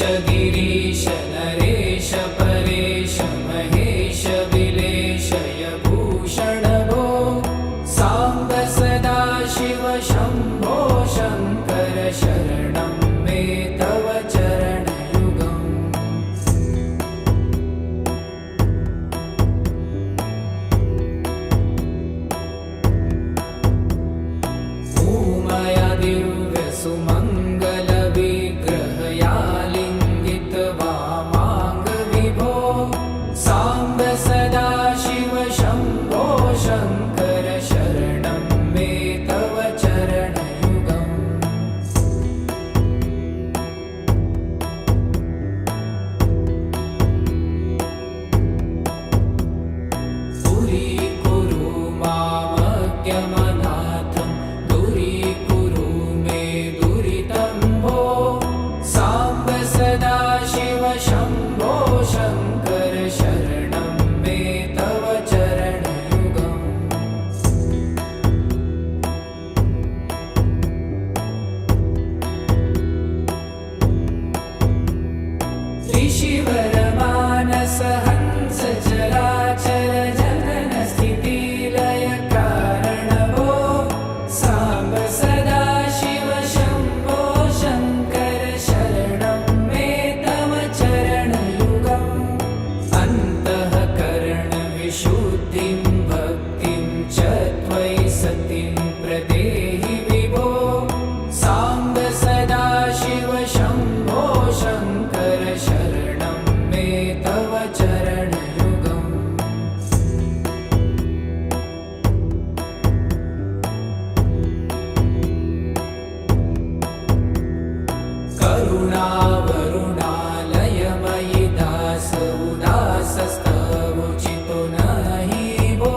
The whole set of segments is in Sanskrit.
गिरीश नरेश परेश महेश विलेशय भूषण भो साम्ब सदा शिव शम्भो शङ्कर शरणं मे तव चरणयुगम् उमया दिव्य सुमङ्गल विग्रहया लिङ्गित वामाङ्ग विभो साम्ब सदा शिव शम्भो शङ्कर शरणं मे तव चरणयुगम् दूरीकुरु मामज्ञमनाथं दूरीकुरु मे दुरितं भो साम्ब सदा शिव शम्भो शङ्कर शरणं मे तव चरणयुगम् ऋषिवरमानस हंस चराचर जनन स्थितिलय कारण भो साम्ब सदा शिव शम्भो शङ्कर शरणं मे तव चरणयुगम् अन्तःकरण विशुद्धिं भक्तिं च त्वयि सतिं प्रदेहि विभो साम्ब सदा शिव शम्भो शङ्कर शरणं मे तव चरणयुगम् करुणावरुणालयमयि दास उदासस्तवोचितो नहि भो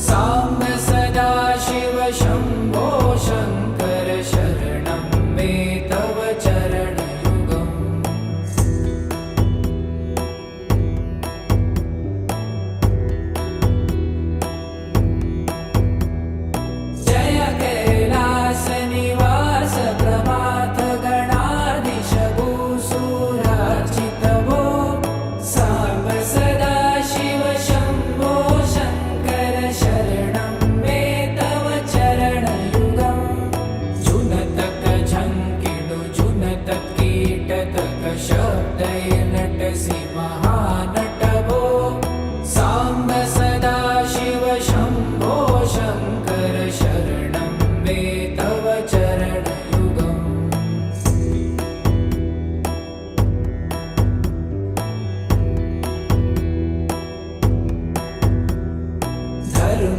साम्ब सदा शिव शम्भो शङ्कर शरणं मे तव चरणयुगम् जय कैलासनिवास प्रभात गणाधीश भूसुरार्चित भो साम्ब सदा शिव शम्भो शङ्कर शरणं मे तव चरणयुगम् जुनतक झङ्किणु जुनतक कीटतक शब्दय नटसि महानट भो साम्ब सदा शिव शम्भो शङ्कर शरणं मे तव चरणयुगम्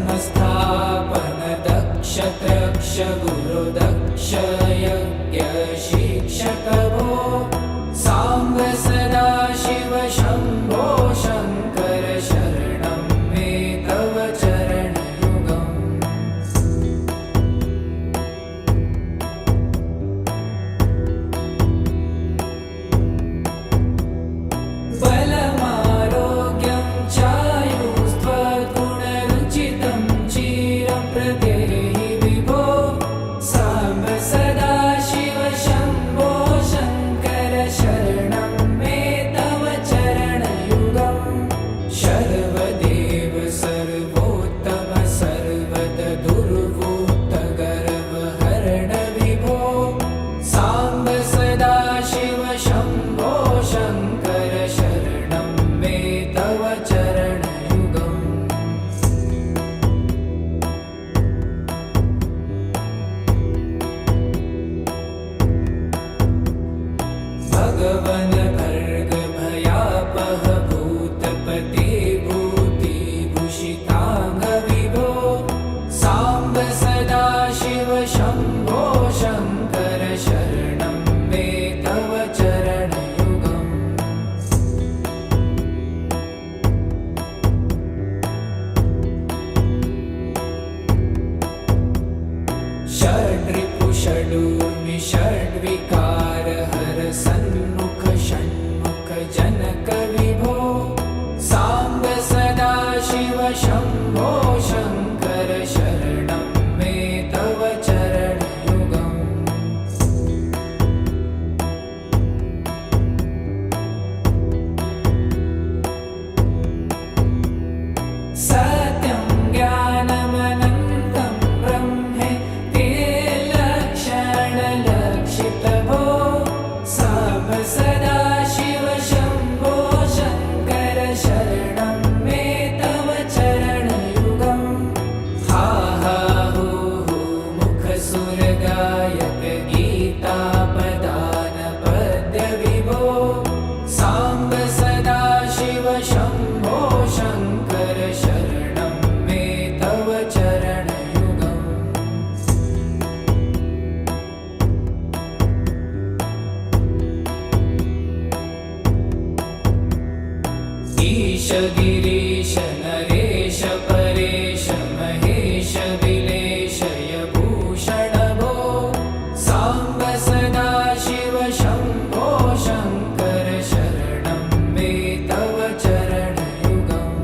धर्मस्थापन दक्ष त्रक्ष गुरु दक्ष यज्ञ शिक्षक भो साम्ब सदा शिव शम्भो शङ्कर शरणं मे तव चरणयुगम् बलमारोग्यं चायुस्त्वगुणरुचितं चिरं प्रदेहि विभो साम्ब सदा शिव शम्भो शङ्कर शरणं मे तव चरणयुगम् शर्वदेव सर्वोत्तम सर्वद दुर्वूत गर्वहरण विभो साम्ब सदा शिव शम्भो शङ्कर शरणं मे तव चरणयुगम् भगवन् भर्ग भयापह भूतपते भूतिभूषिताङ्ग विभो साम्ब सदा शिव शम्भो शङ्कर शरणं मे तव चरणयुगम् षड्रिपु षडूर्मि षड्विकार हर सन्मुख षण्मुख जनक विभो साम्ब सदा शिव शम्भो शङ्कर शरणं मे तव चरणयुगम् सत्यं ज्ञानमनन्तं ब्रह्मेति लक्षणलक्षितभो साम्ब सदाशिव शम्भो शङ्कर शरणं मे तव चरणयुगम् हा हा हू हू मुखसुरगायक गीतापदान पद्यविभो साम्ब सदाशिव शम्भो शङ्कर शरणं मे तव चरणयुगम् ईश गिरीश नरेश परेश महेश विलेशय भूषण भो साम्ब सदाशिव शम्भो शङ्कर शरणं मे तव चरणयुगम्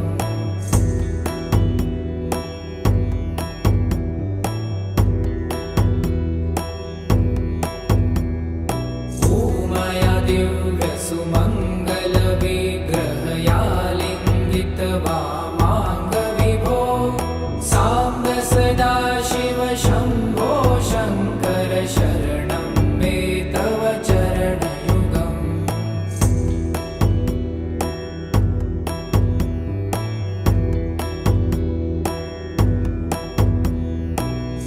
ऊमया दिव्यसुमङ्गलविग्रहया लिङ्गितवामाङ्गविभो साम्ब सदाशिव शम्भो शङ्कर शरणं मे तव चरणयुगम्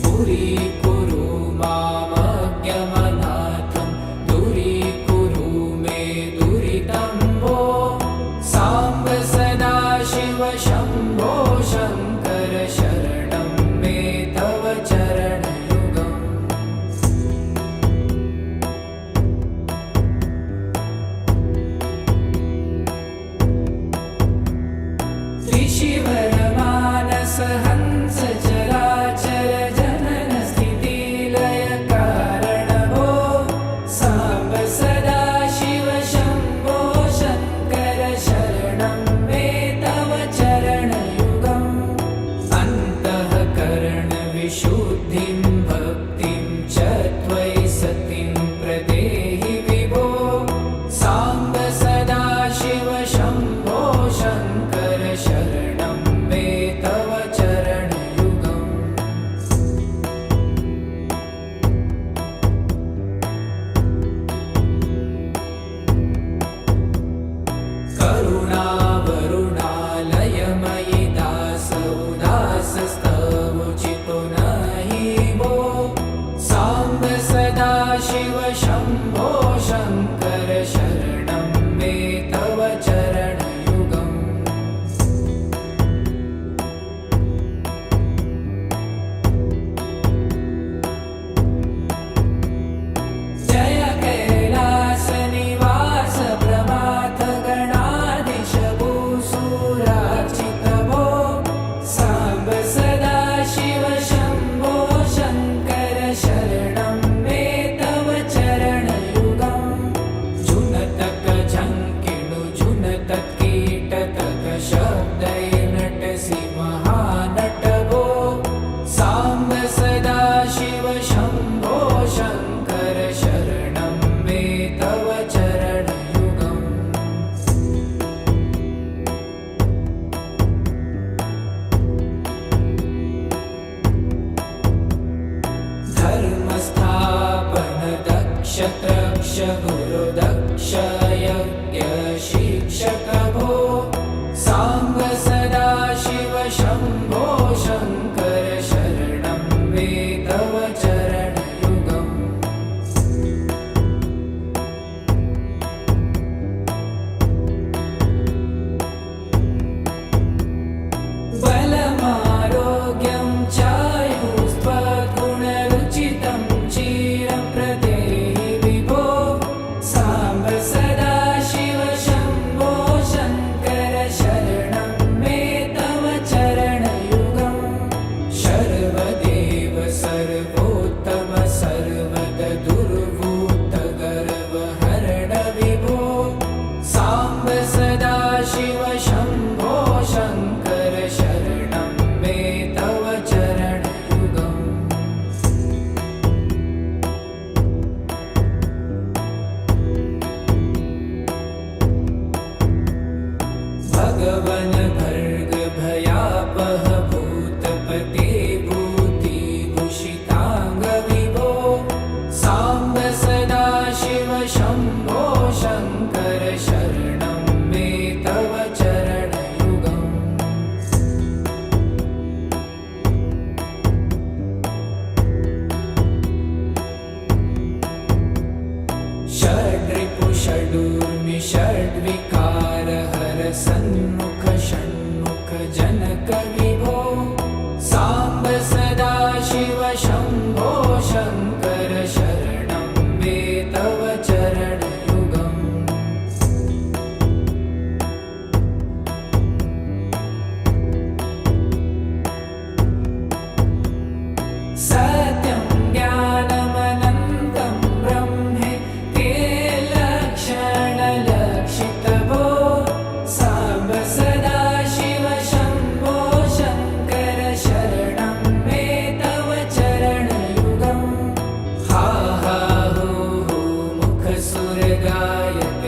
दूरीकुरु मामज्ञमनाथं दूरीकुरु मे दुरितं भो साम्ब सदाशिव शम्भो शङ्कर शरणं मे तव चरणयुगम् ऋषिवरमानस हंस चराचर जनन स्थितिलय कारण भो साम्ब सदाशिव शम्भो शङ्कर शरणं मे तव चरणयुगम् अन्तःकरण विशुद्धिं भक्तिं च त्वयि सतिं प्रदेहि विभो साम्ब सदाशिव शम्भो शङ्कर शरणं मे तव चरणयुगम् करुणावरुणालयमयि दास उदासस्तवोचितो नहि भो साम्ब सदाशिव शम्भो शङ्कर शरणं मे तव चरणयुगम् जय कैलासनिवास प्रमाथ गणाधीश भूसुरार्चित भो साम्ब सदाशिव शम्भो शङ्कर शरणं मे तव चरणयुगम् जुनतक झङ्किणु जुनतक कीटतक शब्दैर्नटसि महानट भो साम्ब सदाशिव शम्भो शङ्कर शरणं मे तव चरणयुगम् धर्मस्थापन दक्ष त्रक्ष गुरुदक्ष यज्ञ शिक्षक भो साम्ब सदाशिव शम्भो शङ्कर शरणं मे तव चरणयुगम् बलमारोग्यं चायुस्त्वगुणरुचितं चिरं प्रदेहि विभो साम्ब सदाशिव शम्भो शङ्कर शरणं मे तव चरणयुगम् भयावह भूतपते भूतिभूषिताङ्गविभो साम्ब सदाशिव शम्भो शङ्कर शरणं मे तव चरणयुगम् षड्रिपु षडूर्मि षड्विकार हर सन्मुख षण्मुख जनक विभो साम्ब सदाशिव शम्भो शङ्कर शरणं मे तव चरणयुगम् सत्यं ज्ञानमनन्तं ब्रह्मे ते लक्षणलक्षितभो साम्ब सदाशिव शम्भो शङ्कर शरणं मे तव चरणयुगम् हा हा हू हू मुखसुरगायक